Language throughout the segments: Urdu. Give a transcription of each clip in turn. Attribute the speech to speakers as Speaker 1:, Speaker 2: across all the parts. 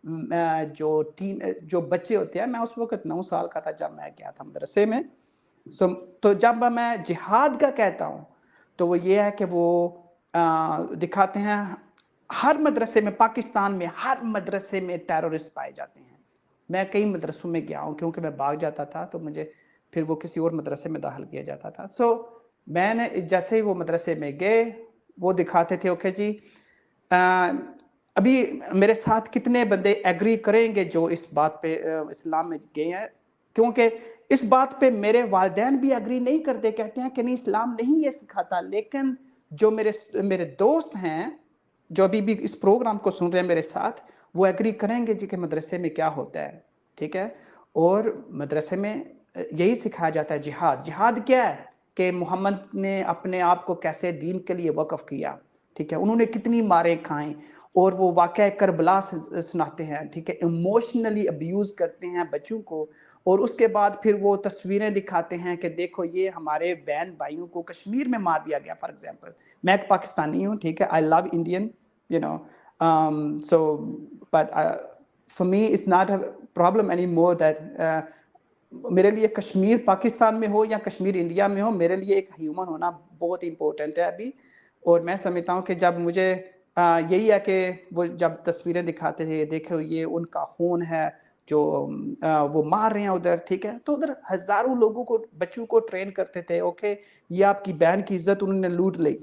Speaker 1: جو بچے ہوتے ہیں، میں اس وقت 9 سال کا تھا جب میں گیا تھا مدرسے میں. تو جب میں جہاد کا کہتا ہوں تو وہ یہ ہے کہ وہ دکھاتے ہیں ہر مدرسے میں، پاکستان میں ہر مدرسے میں ٹیررسٹ پائے جاتے ہیں. میں کئی مدرسوں میں گیا ہوں کیونکہ میں بھاگ جاتا تھا تو مجھے پھر وہ کسی اور مدرسے میں داخل کیا جاتا تھا. میں نے جیسے ہی وہ مدرسے میں گئے، وہ دکھاتے تھے اوکے جی ابھی میرے ساتھ کتنے بندے ایگری کریں گے جو اس بات پہ اسلام میں گئے ہیں، کیونکہ اس بات پہ میرے والدین بھی ایگری نہیں کرتے، کہتے ہیں کہ نہیں اسلام نہیں یہ سکھاتا. لیکن جو میرے دوست ہیں جو ابھی بھی اس پروگرام کو سن رہے ہیں میرے ساتھ، وہ ایگری کریں گے جی کہ مدرسے میں کیا ہوتا ہے. ٹھیک ہے، اور مدرسے میں یہی سکھایا جاتا ہے جہاد. جہاد کیا ہے کہ محمد نے اپنے آپ کو کیسے دین کے لیے وقف کیا. ٹھیک ہے، انہوں نے کتنی ماریں کھائیں، اور وہ واقعہ کربلا سناتے ہیں. ٹھیک ہے، ایموشنلی ابیوز کرتے ہیں بچوں کو، اور اس کے بعد پھر وہ تصویریں دکھاتے ہیں کہ دیکھو یہ ہمارے بہن بھائیوں کو کشمیر میں مار دیا گیا. فار ایگزامپل میں ایک پاکستانی ہوں، ٹھیک ہے، I love Indian but for me it's not a problem any more that میرے لیے کشمیر پاکستان میں ہو یا کشمیر انڈیا میں ہو، میرے لیے ایک ہیومن ہونا بہت امپورٹنٹ ہے ابھی. اور میں سمجھتا ہوں کہ جب مجھے یہی ہے کہ وہ جب تصویریں دکھاتے تھے، دیکھو یہ ان کا خون ہے جو وہ مار رہے ہیں ادھر. ٹھیک ہے، تو ادھر ہزاروں لوگوں کو، بچوں کو ٹرین کرتے تھے اوکے یہ آپ کی بہن کی عزت انہوں نے لوٹ لی.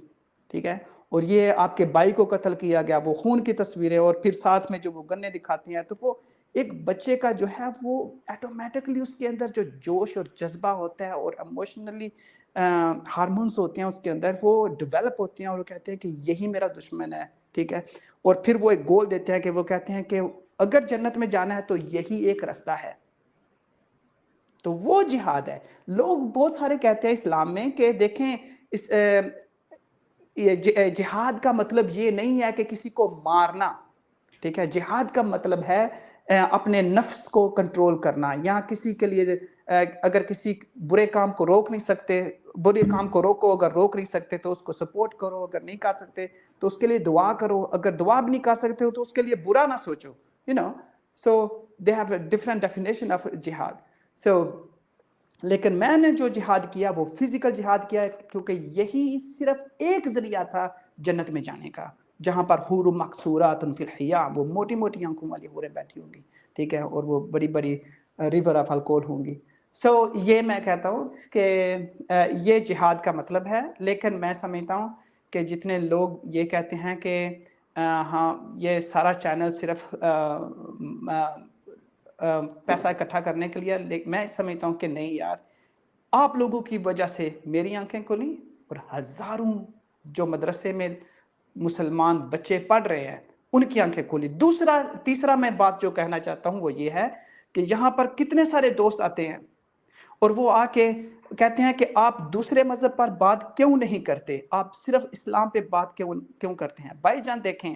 Speaker 1: ٹھیک ہے، اور یہ آپ کے بھائی کو قتل کیا گیا، وہ خون کی تصویریں، اور پھر ساتھ میں جو وہ گنے دکھاتے ہیں. تو وہ ایک بچے کا جو ہے وہ ایٹومیٹکلی اس کے اندر جو جوش اور جذبہ ہوتا ہے اور ایموشنلی ہارمونس ہوتے ہیں اس کے اندر، وہ ڈیولپ ہوتے ہیں، اور وہ کہتے ہیں کہ یہی میرا دشمن ہے. ٹھیک ہے، اور پھر وہ ایک گول دیتے ہیں کہ وہ کہتے ہیں کہ اگر جنت میں جانا ہے تو یہی ایک راستہ ہے. تو وہ جہاد ہے. لوگ بہت سارے کہتے ہیں اسلام میں کہ دیکھیں جہاد کا مطلب یہ نہیں ہے کہ کسی کو مارنا. ٹھیک ہے، جہاد کا مطلب ہے اپنے نفس کو کنٹرول کرنا، یا کسی کے لیے اگر کسی برے کام کو روک نہیں سکتے، برے کام کو روکو، اگر روک نہیں سکتے تو اس کو سپورٹ کرو، اگر نہیں کر سکتے تو اس کے لیے دعا کرو، اگر دعا بھی نہیں کر سکتے ہو تو اس کے لیے برا نہ سوچو. So they have a different definition of jihad. So لیکن میں نے جو جہاد کیا وہ فزیکل جہاد کیا ہے، کیونکہ یہی صرف ایک ذریعہ تھا جنت میں جانے کا، جہاں پر حور مقصورات فی الحیام، وہ موٹی موٹی آنکھوں والی حوریں بیٹھی ہوں گی. ٹھیک ہے، اور وہ بڑی بڑی ریور آف الکول ہوں گی. یہ میں کہتا ہوں کہ یہ جہاد کا مطلب ہے. لیکن میں سمجھتا ہوں کہ جتنے لوگ یہ کہتے ہیں کہ ہاں یہ سارا چینل صرف پیسہ اکٹھا کرنے کے لیے، میں سمجھتا ہوں کہ نہیں یار، آپ لوگوں کی وجہ سے میری آنکھیں کھلی اور ہزاروں جو مدرسے میں مسلمان بچے پڑھ رہے ہیں ان کی آنکھیں کھلی. تیسرا میں بات جو کہنا چاہتا ہوں وہ یہ ہے کہ یہاں پر کتنے سارے دوست آتے ہیں اور وہ آ کے کہتے ہیں کہ آپ دوسرے مذہب پر بات کیوں نہیں کرتے، آپ صرف اسلام پہ بات کیوں کرتے ہیں. بھائی جان دیکھیں،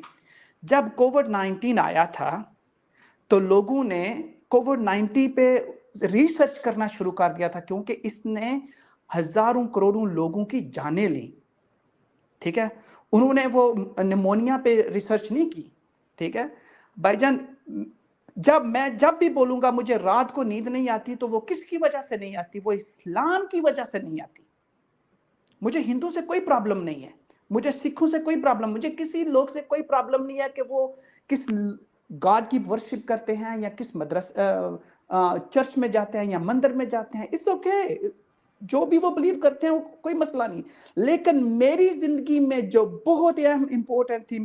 Speaker 1: جب کووڈ-19 آیا تھا تو لوگوں نے کووڈ-19 پہ ریسرچ کرنا شروع کر دیا تھا، کیونکہ اس نے ہزاروں کروڑوں لوگوں کی جانیں لی. ٹھیک ہے، انہوں نے وہ نمونیا پہ ریسرچ نہیں کی. ٹھیک ہے بھائی جان، جب بھی بولوں گا مجھے رات کو نیند نہیں آتی تو وہ کس کی وجہ سے نہیں آتی؟ وہ اسلام کی وجہ سے نہیں آتی. مجھے ہندو سے کوئی پرابلم نہیں ہے، مجھے سکھوں سے کوئی پرابلم، مجھے کسی لوگ سے کوئی پرابلم نہیں ہے کہ وہ کس گاڈ کی ورشپ کرتے ہیں یا کس چرچ میں جاتے ہیں یا مندر میں جاتے ہیں. اٹس اوکے، جو بھی وہ بلیو کرتے ہیں وہ کوئی مسئلہ نہیں. لیکن میری زندگی میں جو بہت اہم امپورٹنٹ تھی،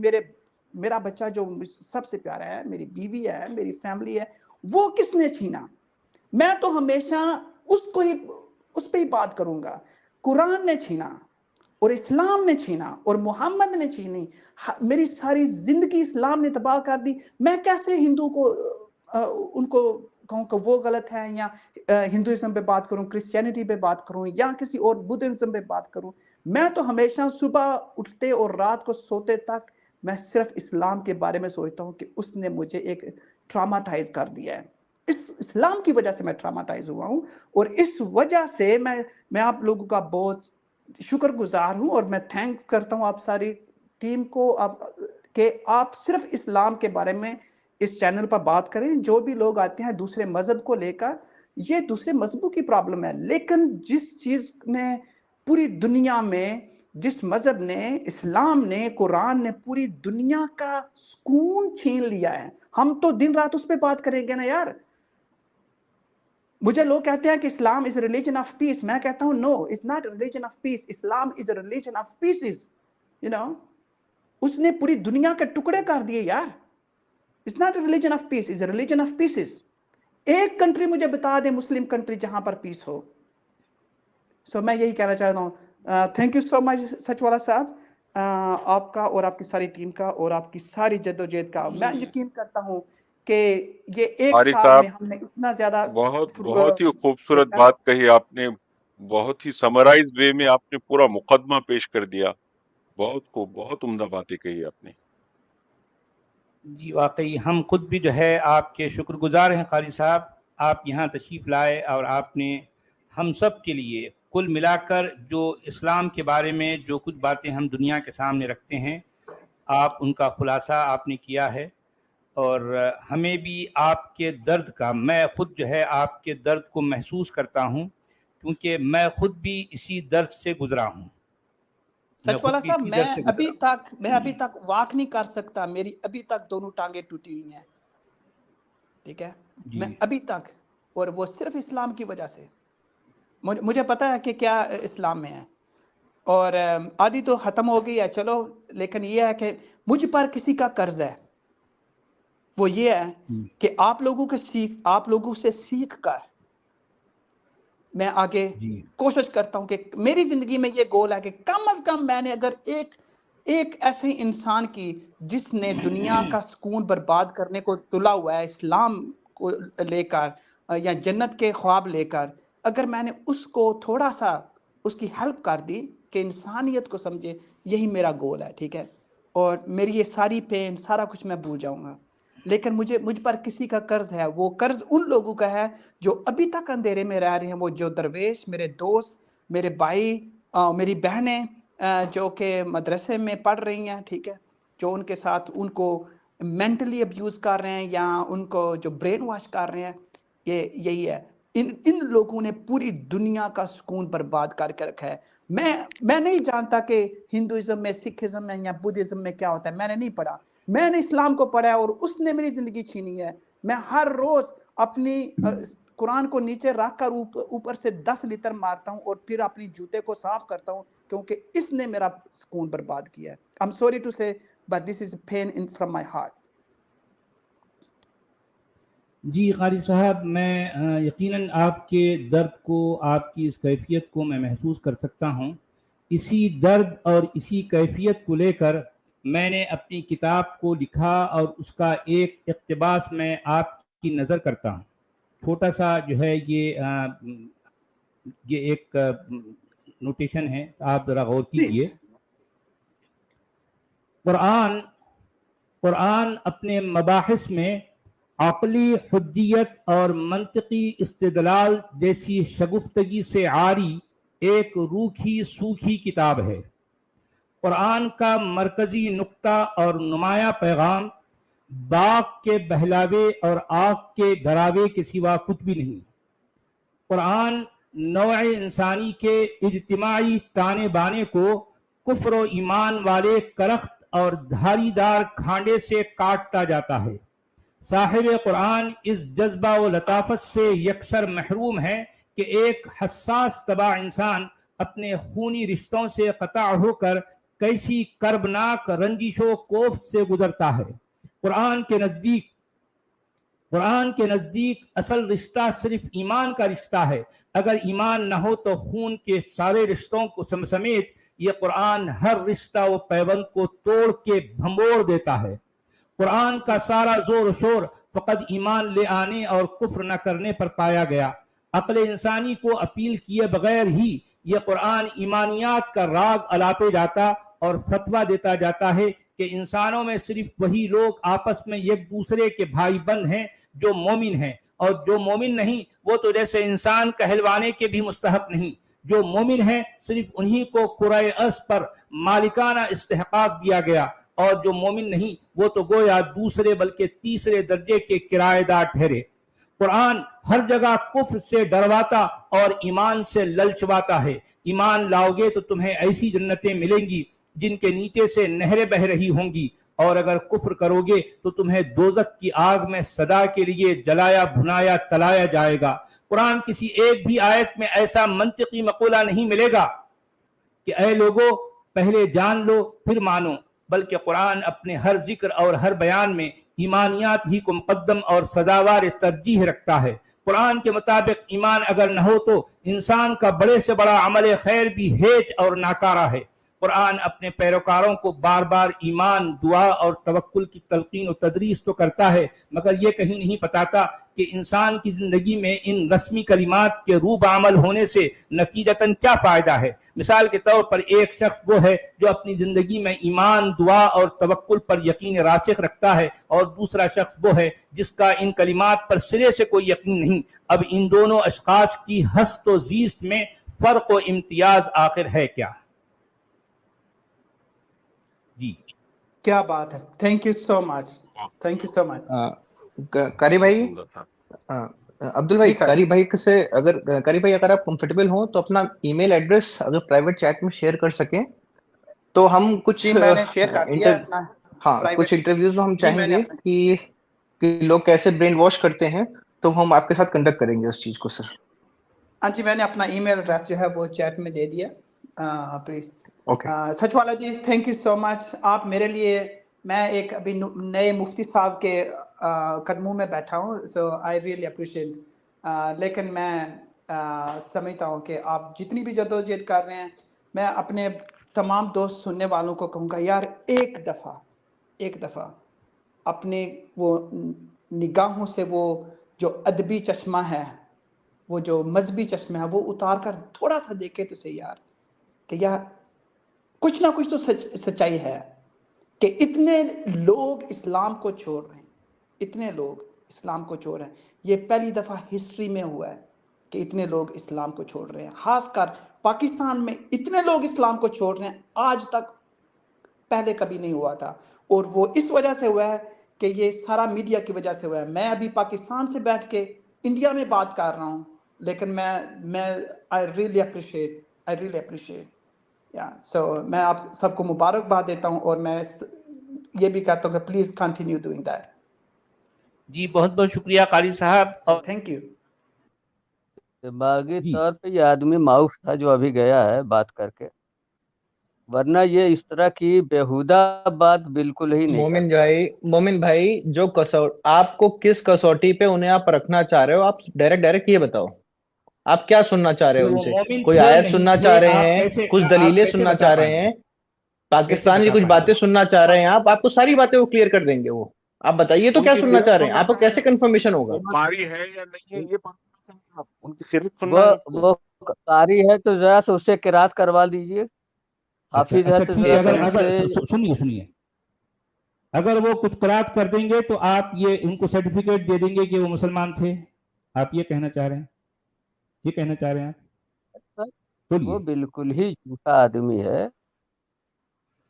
Speaker 1: میرا بچہ جو سب سے پیارا ہے، میری بیوی ہے، میری فیملی ہے، وہ کس نے چھینا؟ میں تو ہمیشہ اس پہ ہی بات کروں گا. قرآن نے چھینا اور اسلام نے چھینا اور محمد نے چھینی. میری ساری زندگی اسلام نے تباہ کر دی. میں کیسے ہندو کو ان کو کہوں کہ وہ غلط ہے، یا ہندوازم پہ بات کروں، کرسچینٹی پہ بات کروں، یا کسی اور بدھزم پہ بات کروں؟ میں تو ہمیشہ صبح اٹھتے اور رات کو سوتے تک میں صرف اسلام کے بارے میں سوچتا ہوں کہ اس نے مجھے ایک ٹراماٹائز کر دیا ہے. اس اسلام کی وجہ سے میں ٹراماٹائز ہوا ہوں، اور اس وجہ سے میں آپ لوگوں کا بہت شکر گزار ہوں، اور میں تھینک کرتا ہوں آپ ساری ٹیم کو کہ آپ صرف اسلام کے بارے میں اس چینل پر بات کریں. جو بھی لوگ آتے ہیں دوسرے مذہب کو لے کر, یہ دوسرے مذہبوں کی پرابلم ہے, لیکن جس چیز نے پوری دنیا میں, جس مذہب نے, اسلام نے, قرآن نے پوری دنیا کا سکون چھین لیا ہے, ہم تو دن رات اس پہ بات کریں گے نا یار. مجھے لوگ کہتے ہیں کہ اسلام از اے ریلیجن آف پیس. میں کہتا ہوں no, it's not a religion of peace. Islam is a religion of pieces. اس نے پوری دنیا کے ٹکڑے کر دیے یار. It's not a religion of peace, it's a religion of pieces. ایک کنٹری مجھے بتا دیں, مسلم کنٹری, جہاں پر پیس ہو. سو میں یہی کہنا چاہتا ہوں. تھینک یو سو مچ سچ والا صاحب, آپ کا اور آپ کی ساری ٹیم کا اور آپ کی ساری جدوجہد کا. میں یقین کرتا ہوں کہ یہ ایک
Speaker 2: قاری
Speaker 1: سال
Speaker 2: صاحب
Speaker 1: میں ہم نے اتنا زیادہ
Speaker 2: بہت ہی خوبصورت بات کہی آپ نے, بہت ہی سمرائز وے میں آپ نے پورا مقدمہ پیش کر دیا. بہت خوب, بہت عمدہ باتیں کہی آپ نے.
Speaker 3: جی واقعی ہم خود بھی جو ہے آپ کے شکر گزار ہیں قاری صاحب. آپ یہاں تشریف لائے اور آپ نے ہم سب کے لیے کل ملا کر جو اسلام کے بارے میں جو کچھ باتیں ہم دنیا کے سامنے رکھتے ہیں, آپ ان کا خلاصہ آپ نے کیا ہے. اور ہمیں بھی آپ کے درد کا, میں خود جو ہے آپ کے درد کو محسوس کرتا ہوں, کیونکہ میں خود بھی اسی درد سے گزرا ہوں.
Speaker 1: سچ والا صاحب, میں ابھی تک واک نہیں کر سکتا. میری ابھی تک دونوں ٹانگیں ٹوٹی ہوئی ہیں, ٹھیک ہے, میں ابھی تک, اور وہ صرف اسلام کی وجہ سے. مجھے پتا ہے کہ کیا اسلام میں ہے, اور آدھی تو ختم ہو گئی ہے چلو, لیکن یہ ہے کہ مجھ پر کسی کا قرض ہے. وہ یہ ہے کہ آپ لوگوں سے سیکھ کر میں آگے کوشش کرتا ہوں کہ میری زندگی میں یہ گول ہے کہ کم از کم میں نے اگر ایک ایسے انسان کی جس نے دنیا کا سکون برباد کرنے کو تلا ہوا ہے اسلام کو لے کر یا جنت کے خواب لے کر, اگر میں نے اس کو تھوڑا سا اس کی ہیلپ کر دی کہ انسانیت کو سمجھے, یہی میرا گول ہے, ٹھیک ہے. اور میری یہ ساری پین, سارا کچھ میں بھول جاؤں گا. لیکن مجھ پر کسی کا قرض ہے. وہ قرض ان لوگوں کا ہے جو ابھی تک اندھیرے میں رہ رہے ہیں. وہ جو درویش, میرے دوست, میرے بھائی, میری بہنیں جو کہ مدرسے میں پڑھ رہی ہیں, ٹھیک ہے, جو ان کے ساتھ ان کو مینٹلی ابیوز کر رہے ہیں یا ان کو جو برین واش کر رہے ہیں, یہی ہے. ان لوگوں نے پوری دنیا کا سکون برباد کر کے رکھا ہے. میں نہیں جانتا کہ ہندوازم میں, سکھزم میں یا بدھزم میں کیا ہوتا ہے. میں نے نہیں پڑھا. میں نے اسلام کو پڑھا ہے اور اس نے میری زندگی چھینی ہے. میں ہر روز اپنی قرآن کو نیچے رکھ کر اوپر سے 10 لیٹر مارتا ہوں اور پھر اپنی جوتے کو صاف کرتا ہوں, کیونکہ اس نے میرا سکون برباد کیا ہے. I'm sorry to say, but this is pain from my heart.
Speaker 3: جی قاری صاحب, میں یقیناً آپ کے درد کو, آپ کی اس کیفیت کو میں محسوس کر سکتا ہوں. اسی درد اور اسی کیفیت کو لے کر میں نے اپنی کتاب کو لکھا, اور اس کا ایک اقتباس میں آپ کی نظر کرتا ہوں. چھوٹا سا جو ہے یہ ایک نوٹیشن ہے, آپ ذرا غور کیجئے. قرآن اپنے مباحث میں عقلی حجیت اور منطقی استدلال جیسی شگفتگی سے عاری ایک روکھی سوکھی کتاب ہے. قرآن کا مرکزی نقطہ اور نمایاں پیغام باغ کے بہلاوے اور آگ کے ڈراوے کے سوا کچھ بھی نہیں. قرآن نوع انسانی کے اجتماعی تانے بانے کو کفر و ایمان والے کرخت اور دھاری دار کھانڈے سے کاٹتا جاتا ہے. صاحب قرآن اس جذبہ و لطافت سے یکسر محروم ہے کہ ایک حساس طبع انسان اپنے خونی رشتوں سے قطع ہو کر کیسی کربناک رنجش و کوفت سے گزرتا ہے. قرآن کے نزدیک اصل رشتہ صرف ایمان کا رشتہ ہے. اگر ایمان نہ ہو تو خون کے سارے رشتوں کو سمیت یہ قرآن ہر رشتہ و پیوند کو توڑ کے بھمبوڑ دیتا ہے. قرآن کا سارا زور و شور فقط ایمان لے آنے اور کفر نہ کرنے پر پایا گیا. عقل انسانی کو اپیل کیے بغیر ہی یہ قرآن ایمانیات کا راگ الاپے جاتا اور فتویٰ دیتا جاتا ہے کہ انسانوں میں صرف وہی لوگ آپس میں ایک دوسرے کے بھائی بند ہیں جو مومن ہیں, اور جو مومن نہیں وہ تو جیسے انسان کہلوانے کے بھی مستحق نہیں. جو مومن ہیں صرف انہی کو کرۂ ارض پر مالکانہ استحقاق دیا گیا. اور جو مومن نہیں وہ تو گویا دوسرے بلکہ تیسرے درجے کے کرایہ دار ٹھہرے۔ قرآن ہر جگہ کفر سے ڈرواتا اور ایمان سے للچواتا ہے۔ ایمان لاؤ گے تو تمہیں ایسی جنتیں ملیں گی جن کے نیچے سے نہریں بہہ رہی ہوں گی، اور اگر کفر کرو گے تو تمہیں دوزخ کی آگ میں سدا کے لیے جلایا بھنایا تلایا جائے گا۔ قرآن کسی ایک بھی آیت میں ایسا منطقی مقولہ نہیں ملے گا کہ اے لوگو پہلے جان لو پھر مانو، بلکہ قرآن اپنے ہر ذکر اور ہر بیان میں ایمانیات ہی کو مقدم اور سزاوار ترجیح رکھتا ہے۔ قرآن کے مطابق ایمان اگر نہ ہو تو انسان کا بڑے سے بڑا عمل خیر بھی ہیچ اور ناکارہ ہے۔ قرآن اپنے پیروکاروں کو بار بار ایمان، دعا اور توکل کی تلقین و تدریس تو کرتا ہے، مگر یہ کہیں نہیں بتاتا کہ انسان کی زندگی میں ان رسمی کلمات کے روب عمل ہونے سے نتیجتاً کیا فائدہ ہے۔ مثال کے طور پر ایک شخص وہ ہے جو اپنی زندگی میں ایمان، دعا اور توکل پر یقین راسخ رکھتا ہے، اور دوسرا شخص وہ ہے جس کا ان کلمات پر سرے سے کوئی یقین نہیں۔ اب ان دونوں اشخاص کی ہست و زیست میں فرق و امتیاز آخر ہے کیا؟ جی
Speaker 1: کیا بات ہے، thank you so much, thank you so much.
Speaker 4: قاری بھائی،
Speaker 2: عمدہ تھا۔
Speaker 4: عبدل بھائی،
Speaker 1: جی سر۔
Speaker 4: قاری بھائی سے اگر قاری بھائی اگر آپ کمفرٹیبل ہوں تو اپنا ای میل ایڈریس اگر پرائیویٹ چیٹ میں شیئر کر سکیں تو ہم کچھ
Speaker 1: جی میں نے شیئر کر دیا ہے اپنا
Speaker 4: ہاں کچھ
Speaker 1: پرائیویٹ۔
Speaker 4: انٹرویوز ہم
Speaker 1: جی
Speaker 4: چاہیں
Speaker 1: میں نے
Speaker 4: گے
Speaker 1: اپنا،
Speaker 4: کہ لوگ کیسے برین واش کرتے ہیں، تو ہم آپ کے ساتھ کنڈکٹ کریں گے اس چیز کو سر۔
Speaker 1: ہاں جی میں نے اپنا ای میل ایڈریس جو ہے وہ چیٹ میں دے دیا، پلیز۔
Speaker 4: اوکے،
Speaker 1: سچ والا جی تھینک یو سو مچ، آپ میرے لیے، میں ایک ابھی نئے مفتی صاحب کے قدموں میں بیٹھا ہوں، سو آئی ریئلی اپریشیٹ، لیکن میں سمجھتا ہوں کہ آپ جتنی بھی جدوجہد کر رہے ہیں، میں اپنے تمام دوست سننے والوں کو کہوں گا یار ایک دفعہ اپنے وہ نگاہوں سے وہ جو ادبی چشمہ ہے، وہ جو مذہبی چشمہ ہے، وہ اتار کر تھوڑا سا دیکھے تو صحیح یار، کہ یار کچھ نہ کچھ تو سچائی ہے، کہ اتنے لوگ اسلام کو چھوڑ رہے ہیں، اتنے لوگ اسلام کو چھوڑ رہے ہیں۔ یہ پہلی دفعہ ہسٹری میں ہوا ہے کہ اتنے لوگ اسلام کو چھوڑ رہے ہیں، خاص کر پاکستان میں اتنے لوگ اسلام کو چھوڑ رہے ہیں، آج تک پہلے کبھی نہیں ہوا تھا، اور وہ اس وجہ سے ہوا ہے کہ یہ سارا میڈیا کی وجہ سے ہوا ہے۔ میں ابھی پاکستان سے بیٹھ کے انڈیا میں بات کر رہا ہوں، لیکن میں آئی ریئلی اپریشیٹ سو میں آپ سب کو مبارکباد دیتا ہوں، اور میں یہ بھی کہتا ہوں کہ پلیز کنٹینیو ڈوئنگ دیٹ۔
Speaker 3: جی بہت بہت شکریہ قاری صاحب، اور
Speaker 1: تھینک یو۔
Speaker 5: دماغی
Speaker 3: جی
Speaker 5: طور پہ یہ آدمی معاف تھا جو ابھی گیا ہے بات کر کے، ورنہ یہ اس طرح کی بیہودہ بات بالکل ہی نہیں کرتا۔
Speaker 4: مومن بھائی جو آپ کو کس کسوٹی پہ انہیں آپ رکھنا چاہ رہے ہو، آپ ڈائریکٹ یہ بتاؤ، آپ کیا سننا چاہ رہے
Speaker 3: کہ
Speaker 4: ہو ان
Speaker 3: وہ
Speaker 4: سے؟
Speaker 3: مومن
Speaker 4: کوئی
Speaker 3: تھے
Speaker 4: آیت
Speaker 3: نہیں
Speaker 4: سننا
Speaker 3: تھے،
Speaker 4: چاہ رہے
Speaker 3: آپ
Speaker 4: ہیں،
Speaker 3: کیسے
Speaker 4: کچھ
Speaker 3: آپ
Speaker 4: دلیلیں
Speaker 3: کیسے
Speaker 4: سننا
Speaker 3: بتا
Speaker 4: چاہ
Speaker 3: پائیں
Speaker 4: رہے
Speaker 3: گے؟
Speaker 4: ہیں،
Speaker 3: کیسے
Speaker 4: پاکستان کی
Speaker 3: بتا
Speaker 4: کچھ
Speaker 3: پائیں
Speaker 4: باتیں
Speaker 3: گے؟
Speaker 4: سننا چاہ رہے ہیں، آپ کو ساری باتیں وہ کلیئر کر دیں گے۔ وہ آپ بتائیے تو
Speaker 2: ان
Speaker 4: کیا
Speaker 2: کی
Speaker 4: سننا
Speaker 2: سیرت
Speaker 4: چاہ رہے ہیں،
Speaker 2: سننا
Speaker 4: آپ کو
Speaker 2: چاہ رہے
Speaker 4: کیسے
Speaker 2: ہیں،
Speaker 4: کنفرمیشن ہوگا؟
Speaker 2: وہ قاری ہے یا نہیں ہے یہ پاکستان چاہیں گے آپ، ان کی سیرت سننا ہے آپ کو؟
Speaker 5: وہ قاری ہے تو ذرا سے اسے قرات کروا دیجئے، حافظ ہے تو
Speaker 3: ٹھیک ہے،
Speaker 5: ذرا سے
Speaker 3: اگر
Speaker 5: اسے
Speaker 3: سنیے اگر وہ کچھ قرات کر دیں گے تو آپ یہ ان کو سرٹیفکیٹ دے دیں گے کہ وہ مسلمان تھے، آپ یہ کہنا چاہ رہے ہیں؟ یہ کہنا چاہ رہے ہیں آپ؟
Speaker 5: وہ
Speaker 3: بولیے۔
Speaker 5: بالکل ہی جھوٹا آدمی ہے۔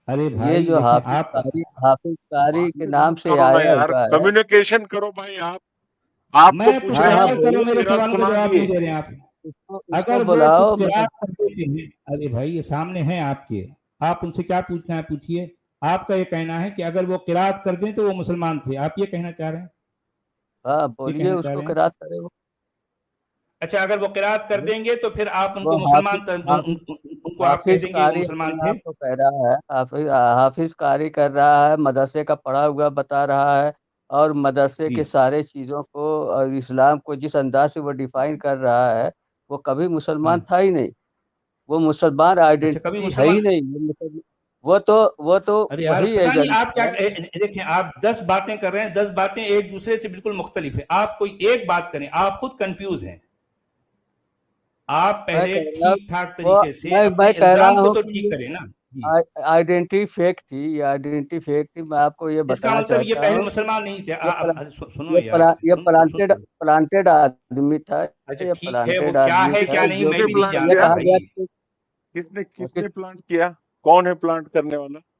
Speaker 3: ارے
Speaker 5: یہ
Speaker 3: بھائی
Speaker 5: جو
Speaker 3: دیکھیں آپ
Speaker 5: حافظ قاری کے
Speaker 2: باتیں
Speaker 5: نام
Speaker 2: درست
Speaker 5: سے
Speaker 2: کرو نا
Speaker 5: آیا
Speaker 2: یار،
Speaker 5: ہوا ہے۔
Speaker 2: کمیونیکیشن کرو بھائی، آپ کو
Speaker 3: میں کچھ
Speaker 2: پوچھا
Speaker 5: ہاں
Speaker 2: ہے
Speaker 3: سوال
Speaker 2: وہ
Speaker 3: کروں، میرے
Speaker 2: سیرت
Speaker 3: سوالوں کا
Speaker 2: سنا
Speaker 3: جواب
Speaker 2: دیے۔
Speaker 3: نہیں دے رہے ہیں آپ۔
Speaker 5: اس کو
Speaker 3: اگر وہ
Speaker 5: بلاؤ،
Speaker 3: کچھ
Speaker 5: میں
Speaker 3: قرات کر دیتے ہیں، ارے بھائی یہ سامنے ہیں آپ کے، آپ ان سے کیا پوچھنا ہے پوچھیے۔ آپ کا یہ کہنا ہے کہ اگر وہ قرات کر دیں تو وہ مسلمان تھے، آپ یہ کہنا چاہ رہے ہیں؟
Speaker 5: ہاں
Speaker 3: یہ
Speaker 5: بولیے
Speaker 3: کہنا
Speaker 5: اس
Speaker 3: چاہ
Speaker 5: کو
Speaker 3: رہے ہیں؟
Speaker 5: قرات کرے وہ۔
Speaker 3: اچھا اگر وہ قرات کر دیں گے تو پھر آپ ان
Speaker 5: وہ
Speaker 3: کو مسلمان ان کو آپ کہہ
Speaker 5: حافظ
Speaker 3: دیں گے وہ
Speaker 5: قاری
Speaker 3: مسلمان
Speaker 5: اپنے
Speaker 3: تھے؟
Speaker 5: آپ کو کہہ رہا ہے، حافظ قاری کر رہا ہے، مدرسے کا پڑھا ہوا بتا رہا ہے، اور مدرسے
Speaker 3: جی
Speaker 5: کے سارے چیزوں کو اور اسلام کو جس انداز سے وہ ڈیفائن کر رہا ہے، وہ کبھی مسلمان تھا ہی نہیں، وہ مسلمان
Speaker 3: اچھا کبھی
Speaker 5: آئیڈینٹی ہے
Speaker 3: مسلمان،
Speaker 5: ہی نہیں، وہ تو
Speaker 3: ارے یار
Speaker 5: وہی
Speaker 3: پتہ نہیں
Speaker 5: ایجنٹ
Speaker 3: آپ کیا
Speaker 5: ہے۔
Speaker 3: دیکھیں، آپ 10 باتیں کر رہے ہیں، 10 باتیں ایک دوسرے سے بالکل مختلف ہیں، آپ کوئی ایک بات کریں، آپ خود کنفیوز ہیں۔ آپ
Speaker 5: میں
Speaker 3: پہلے
Speaker 5: کہہ رہا
Speaker 3: ٹھیک ٹھاک
Speaker 5: وہ
Speaker 3: طریقے سے اپنے
Speaker 5: میں کہہ رہا
Speaker 3: الزام کو
Speaker 5: ہوں
Speaker 3: تو
Speaker 5: کہ
Speaker 3: ٹھیک کریں نا۔ جی
Speaker 5: آئیڈینٹی فیک تھی، یہ آئیڈینٹی فیک تھی، میں آپ کو یہ
Speaker 3: اس کا
Speaker 5: بتانا
Speaker 3: مطلب یہ
Speaker 5: چاہتا
Speaker 3: پہلے
Speaker 5: ہوں،
Speaker 3: مسلمان نہیں تھے۔ سنو یار،
Speaker 5: یہ پلانٹیڈ آدمی تھا،
Speaker 3: اچھا
Speaker 5: یہ
Speaker 3: ٹھیک ہے، وہ
Speaker 5: پلانٹیڈ
Speaker 3: کیا
Speaker 5: آدمی
Speaker 3: ہے
Speaker 5: تھا
Speaker 3: کیا نہیں
Speaker 5: جو
Speaker 3: میں
Speaker 2: کس نے
Speaker 3: بھی نہیں
Speaker 2: پلانٹ
Speaker 5: یہ
Speaker 3: جانتا
Speaker 2: کیا؟
Speaker 5: کہا
Speaker 3: بھائی۔
Speaker 5: گیا کہ
Speaker 2: کس نے پلانٹ کیا؟ کون ہے پلانٹ کرنے والا؟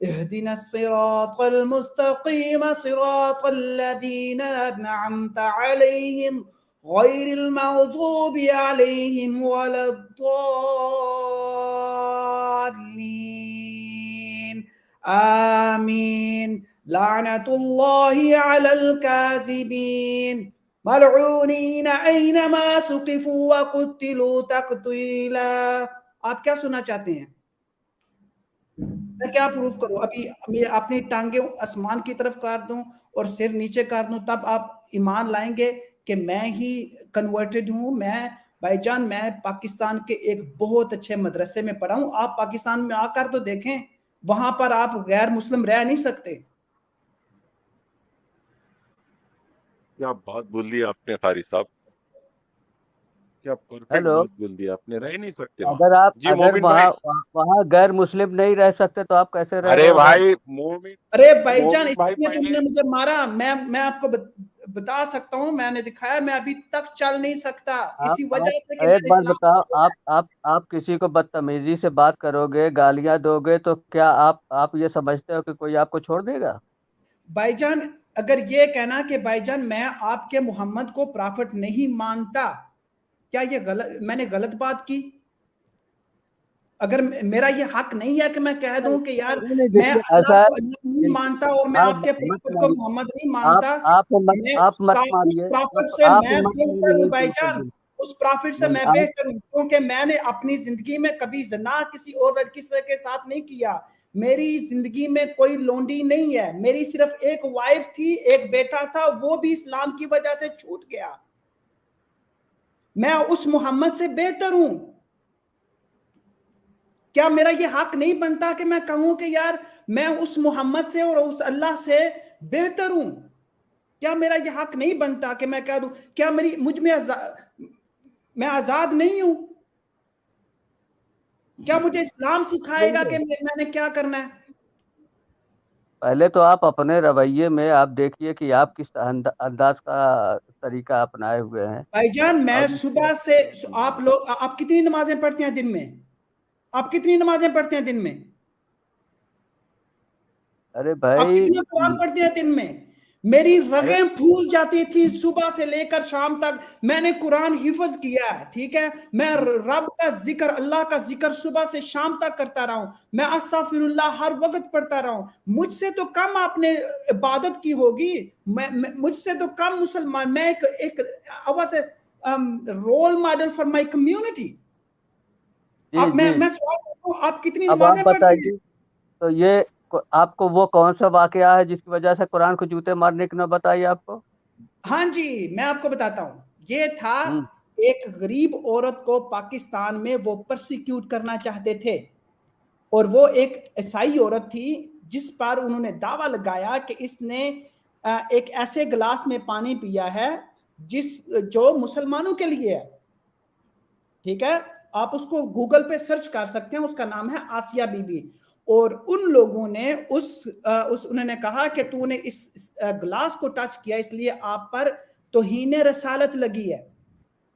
Speaker 1: اهدنا الصراط المستقيم صراط الذين أنعمت عليهم غير المغضوب عليهم ولا الضالين آمين لعنة الله على الكاذبين ملعونين أينما سقفوا وقتلوا تقتيلا. آپ کیا سننا چاہتے ہیں؟ میں کیا پروف کروں؟ ابھی میں اپنی ٹانگیں آسمان کی طرف کر دوں اور سر نیچے کر دوں، تب آپ ایمان لائیں گے کہ میں ہی کنورٹڈ ہوں؟ میں بھائی جان، میں پاکستان کے ایک بہت اچھے مدرسے میں پڑھا ہوں. آپ پاکستان میں آ کر تو دیکھیں، وہاں پر آپ غیر مسلم رہ نہیں سکتے.
Speaker 2: کیا بات بول دی آپ نے قاری صاحب، کیا پرفیکٹ بات بول دی آپ نے، رہ نہیں سکتے وہاں.
Speaker 5: اگر آپ
Speaker 2: جی
Speaker 5: اگر
Speaker 2: مومن بھائی.
Speaker 5: وہاں غیر مسلم نہیں رہ سکتے تو آپ کیسے رہ رہے
Speaker 2: ارے
Speaker 5: ہو
Speaker 2: بھائی مومن،
Speaker 1: ارے بھائی جان،
Speaker 2: مومن
Speaker 1: اس
Speaker 2: بھائی
Speaker 1: لیے تو
Speaker 2: پہلے
Speaker 1: انہوں نے مجھے مارا. میں آپ کو بتا سکتا ہوں، میں نے دکھایا، میں ابھی تک چل نہیں سکتا اسی وجہ سے کہ
Speaker 5: ایک بات بتاؤ، آپ کسی کو بدتمیزی سے بات کرو گے، گالیاں دو گے، تو کیا آپ یہ سمجھتے ہو کہ کوئی آپ کو چھوڑ دے گا؟
Speaker 1: بھائی جان اگر یہ کہنا کہ بھائی جان میں آپ کے محمد کو پرافٹ نہیں مانتا، کیا یہ غلط، میں نے غلط بات کی؟ اگر میرا یہ حق نہیں ہے کہ میں کہہ دوں کہ یار میں اللہ کو نہیں مانتا اور میں آپ کے پرافٹ کو محمد نہیں مانتا، اس پرافٹ سے میں بہتر ہوں بھائی جان، اس پرافٹ سے میں بہتر ہوں، کیونکہ میں نے اپنی زندگی میں کبھی زنا کسی اور لڑکی کے ساتھ نہیں کیا. میری زندگی میں کوئی لونڈی نہیں ہے، میری صرف ایک وائف تھی، ایک بیٹا تھا، وہ بھی اسلام کی وجہ سے چھوٹ گیا. میں اس محمد سے بہتر ہوں. کیا میرا یہ حق نہیں بنتا کہ میں کہوں کہ یار میں اس محمد سے اور اس اللہ سے بہتر ہوں؟ کیا میرا یہ حق نہیں بنتا کہ میں کہہ دوں؟ کیا مجھ میں آزاد نہیں ہوں؟ کیا مجھے اسلام سکھائے گا کہ میں نے کیا کرنا ہے؟
Speaker 5: پہلے تو آپ اپنے رویے میں آپ دیکھیے کہ آپ کس انداز کا طریقہ اپنائے ہوئے ہیں.
Speaker 1: بھائی جان میں صبح سے آپ کتنی نمازیں پڑھتے ہیں دن میں؟ آپ کتنی نمازیں پڑھتے ہیں دن میں؟
Speaker 5: ارے
Speaker 1: آپ
Speaker 5: بھائی
Speaker 1: کتنا قرآن پڑھتے ہیں دن میں؟ میری رگیں پھول جاتی تھی صبح سے لے کر شام تک. میں نے قرآن حفظ کیا ہے، ٹھیک ہے، میں رب کا ذکر، اللہ کا ذکر صبح سے شام تک کرتا رہا ہوں. میں استغفر اللہ ہر وقت پڑھتا رہا ہوں. مجھ سے تو کم آپ نے عبادت کی ہوگی، مجھ سے تو کم مسلمان. میں ایک role model for my community. میں سوال کرتا ہوں، آپ کتنی نمازیں پڑھتے ہیں؟
Speaker 5: تو یہ آپ کو وہ کون سا واقعہ ہے جس کی وجہ سے قرآن کو جوتے مارنے کی نوبت آئی آپ کو؟
Speaker 1: ہاں جی، میں آپ کو بتاتا ہوں. یہ تھا ایک غریب عورت کو پاکستان میں وہ پرسیکیوٹ کرنا چاہتے تھے، اور وہ ایک عیسائی عورت تھی جس پر انہوں نے دعویٰ لگایا کہ اس نے ایک ایسے گلاس میں پانی پیا ہے جو مسلمانوں کے لیے ہے، ٹھیک ہے. آپ اس کو گوگل پہ سرچ کر سکتے ہیں, اس کا نام ہے آسیہ بی بی. اور ان لوگوں نے انہوں نے کہا کہ تو نے اس گلاس کو ٹچ کیا اس لیے آپ پر توہین رسالت لگی ہے,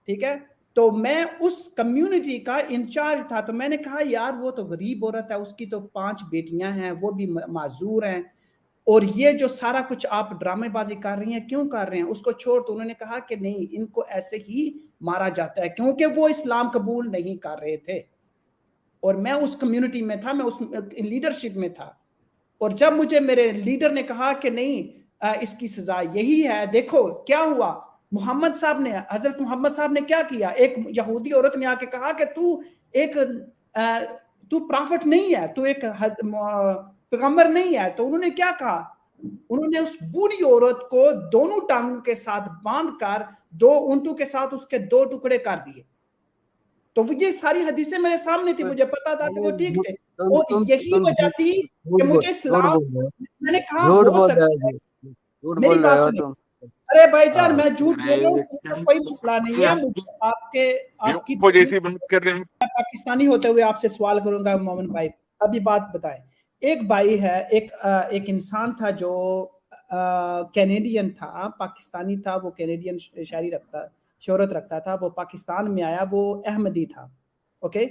Speaker 1: ٹھیک ہے. تو میں اس کمیونٹی کا انچارج تھا, تو میں نے کہا یار وہ تو غریب عورت ہے, اس کی تو 5 بیٹیاں ہیں, وہ بھی معذور ہیں, اور یہ جو سارا کچھ آپ ڈرامے بازی کر رہی ہیں کیوں کر رہے ہیں, اس کو چھوڑ. تو انہوں نے کہا کہ نہیں, ان کو ایسے ہی مارا جاتا ہے کیونکہ وہ اسلام قبول نہیں کر رہے تھے, اور میں اس کمیونٹی میں تھا, میں اس لیڈرشپ میں تھا. اور جب مجھے میرے لیڈر نے کہا کہ نہیں اس کی سزا یہی ہے, دیکھو کیا ہوا, محمد صاحب نے, حضرت محمد صاحب نے کیا کیا, ایک یہودی عورت نے آ کے کہا کہ تو پرافٹ نہیں ہے, تو ایک پیغمبر نہیں ہے. تو انہوں نے کیا کہا, انہوں نے اس بوڑھی عورت کو دونوں ٹانگوں کے ساتھ باندھ کر 2 اونٹوں کے ساتھ اس کے 2 ٹکڑے کر دیے. تو یہ ساری حدیثیں میرے سامنے تھی, مجھے پتا تھا کہ وہ ٹھیک تھے, اور یہی وجہ تھی کہ مجھے اسلام, میں نے کہا ہو سکتا ہے, میری بات سنیں. ارے بھائی جان میں جھوٹ بول رہا ہوں, کوئی مسئلہ نہیں ہے, مجھے آپ کی
Speaker 2: جیسی بات کر رہے ہیں.
Speaker 1: پاکستانی ہوتے ہوئے آپ سے سوال کروں گا مومن بھائی, ابھی بات بتائیں. ایک بھائی ہے, ایک انسان تھا جو کینیڈین تھا, پاکستانی تھا, وہ کینیڈین شہرت رکھتا تھا, وہ پاکستان میں آیا, وہ احمدی تھا, اوکے.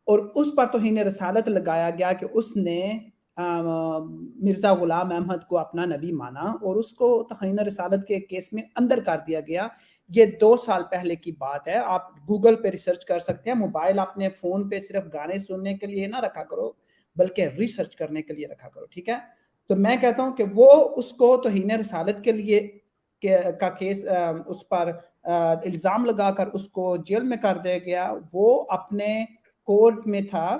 Speaker 1: اور اس پر توہین رسالت لگایا گیا کہ اس نے مرزا غلام احمد کو اپنا نبی مانا, اور اس کو توہین رسالت کے کیس میں اندر کر دیا گیا. یہ 2 سال پہلے کی بات ہے, آپ گوگل پہ ریسرچ کر سکتے ہیں. موبائل اپنے فون پہ صرف گانے سننے کے لیے نہ رکھا کرو, بلکہ ریسرچ کرنے کے لیے رکھا کرو, ٹھیک ہے. تو میں کہتا ہوں کہ وہ اس کو توہین رسالت کے لیے کا کیس, اس پر الزام لگا کر اس کو جیل میں کر دیا گیا. وہ اپنے کورٹ میں تھا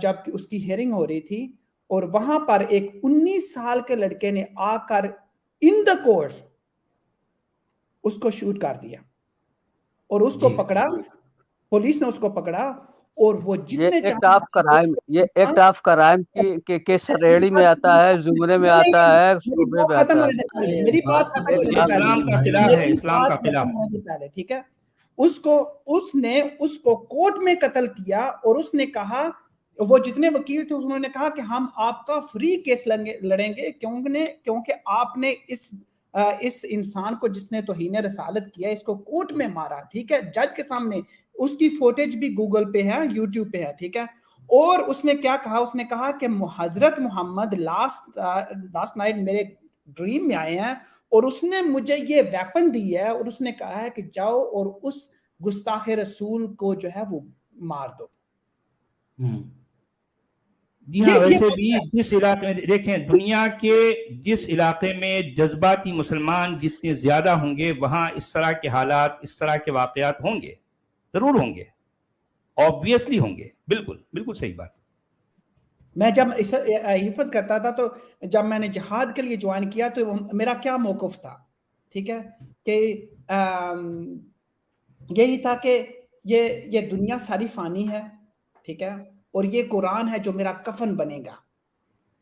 Speaker 1: جب اس کی ہیئرنگ ہو رہی تھی, اور وہاں پر ایک 19 سال کے لڑکے نے آ کر ان دا کورٹ اس کو شوٹ کر دیا, اور اس کو پکڑا, پولیس نے اس کو پکڑا, اور وہ جتنے
Speaker 5: یہ ایکٹ آف کرائم کے سریڑی میں آتا ہے, زمرے میں آتا ہے, صوبے میں آتا ہے.
Speaker 1: میری بات ختم ہونے سے
Speaker 3: اسلام کا خلاف ہے, اسلام کا خلاف
Speaker 1: پہلے, ٹھیک ہے. اس نے اس کو کورٹ میں قتل کیا, اور اس نے کہا, وہ جتنے وکیل تھے انہوں نے کہا کہ ہم آپ کا فری کیس لڑیں گے, کیونکہ آپ نے اس انسان کو جس نے توہین رسالت کیا, اس کو کورٹ میں مارا, ٹھیک ہے, جج کے سامنے. اس کی فوٹیج بھی گوگل پہ ہے, یوٹیوب پہ ہے, ٹھیک ہے. اور اس نے کیا کہا, اس نے کہا کہ حضرت محمد لاسٹ نائٹ میرے ڈریم میں آئے ہیں, اور اس نے مجھے یہ ویپن دی ہے, اور اس نے کہا ہے کہ جاؤ اور اس گستاخ رسول کو جو ہے وہ مار دو.
Speaker 3: جی ہاں, ویسے بھی جس علاقے میں دیکھیں, دنیا کے جس علاقے میں جذباتی مسلمان جتنے زیادہ ہوں گے, وہاں اس طرح کے حالات, اس طرح کے واقعات ہوں گے, ضرور ہوں گے, obviously ہوں گے. بالکل بالکل صحیح بات.
Speaker 1: میں جب حفظ کرتا تھا, تو جب میں نے جہاد کے لیے جوائن کیا, تو میرا کیا موقف تھا, ٹھیک ہے, کہ یہی تھا کہ یہ دنیا ساری فانی ہے, ٹھیک ہے, اور یہ قرآن ہے جو میرا کفن بنے گا,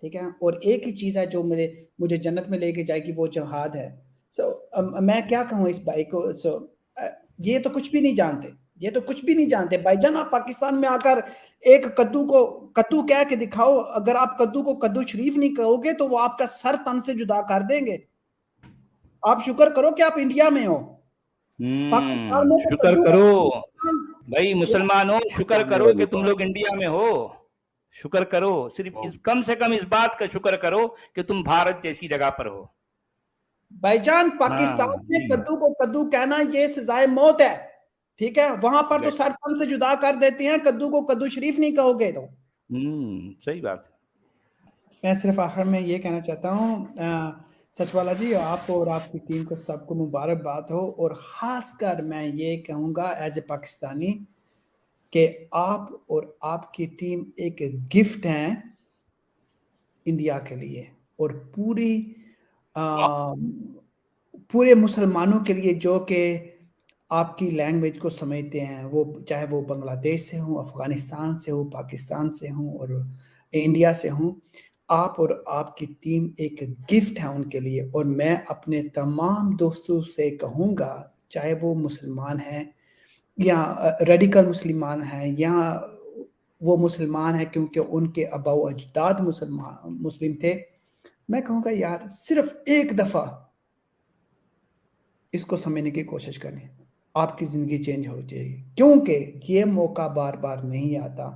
Speaker 1: ٹھیک ہے, اور ایک ہی چیز ہے جو مجھے جنت میں لے کے جائے گی, وہ جہاد ہے. میں کیا کہوں اس بھائی کو, یہ تو کچھ بھی نہیں جانتے, یہ تو کچھ بھی نہیں جانتے. بھائی جان, آپ پاکستان میں آ کر ایک کدو کو کدو کہہ کے دکھاؤ, اگر آپ کدو کو کدو شریف نہیں کہو گے تو وہ آپ کا سر تن سے جدا کر دیں گے. آپ شکر کرو کہ آپ انڈیا میں ہو. پاکستان میں
Speaker 3: شکر کرو بھائی, مسلمانوں, شکر کرو کہ تم لوگ انڈیا میں ہو. شکر کرو, صرف کم سے کم اس بات کا شکر کرو کہ تم بھارت جیسی جگہ پر ہو.
Speaker 1: بھائی جان, پاکستان میں کدو کو کدو کہنا یہ سزائے موت ہے, ٹھیک ہے. وہاں پر تو سر تن سے جدا کر دیتے ہیں, کدو کو کدو شریف نہیں کہو گے تو.
Speaker 3: صحیح بات.
Speaker 1: میں صرف آخر میں یہ کہنا چاہتا ہوں, سچ والا جی, آپ کو اور آپ کی ٹیم کو سب کو مبارکباد ہو, اور خاص کر میں یہ کہوں گا ایز اے پاکستانی کہ آپ اور آپ کی ٹیم ایک گفٹ ہیں انڈیا کے لیے, اور پورے مسلمانوں کے لیے جو کہ آپ کی لینگویج کو سمجھتے ہیں, وہ چاہے وہ بنگلہ دیش سے ہوں, افغانستان سے ہوں, پاکستان سے ہوں, اور انڈیا سے ہوں. آپ اور آپ کی ٹیم ایک گفٹ ہے ان کے لیے. اور میں اپنے تمام دوستوں سے کہوں گا, چاہے وہ مسلمان ہیں یا ریڈیکل مسلمان ہیں، یا وہ مسلمان ہیں کیونکہ ان کے آبا و اجداد مسلم تھے، میں کہوں گا یار صرف ایک دفعہ اس کو سمجھنے کی کوشش کریں، آپ کی زندگی چینج ہو جائے گی، کیونکہ یہ موقع بار بار نہیں آتا۔